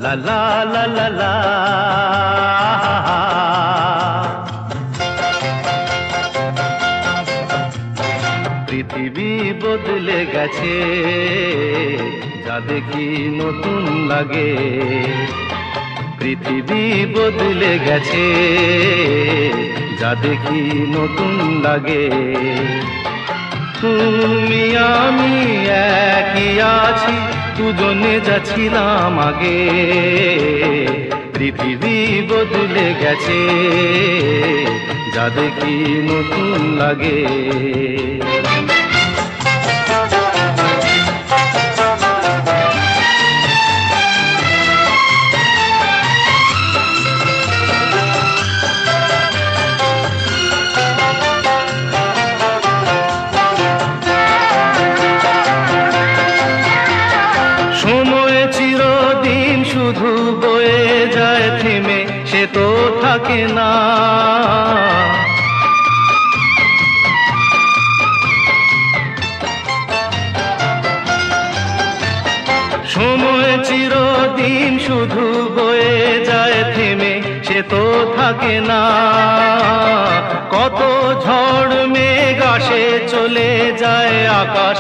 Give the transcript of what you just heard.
লা লা লা লা লা। পৃথিবী বদলে গেছে, যা দেখি নতুন লাগে। পৃথিবী বদলে গেছে, যা দেখি নতুন লাগে। তুমি আমি একই আছি, দুজনে যাচ্ছিলাম আগে। পৃথিবী বদলে গেছে, যা দেখি নতুন লাগে। সময় চিরদিন শুধু বয়ে যায় থেমে, সে তো থাকে না। সময় চিরদিন শুধু বয়ে যায় থেমে, সে তো থাকে না। কত ঝড় মেঘ আসে, চলে যায় আকাশ।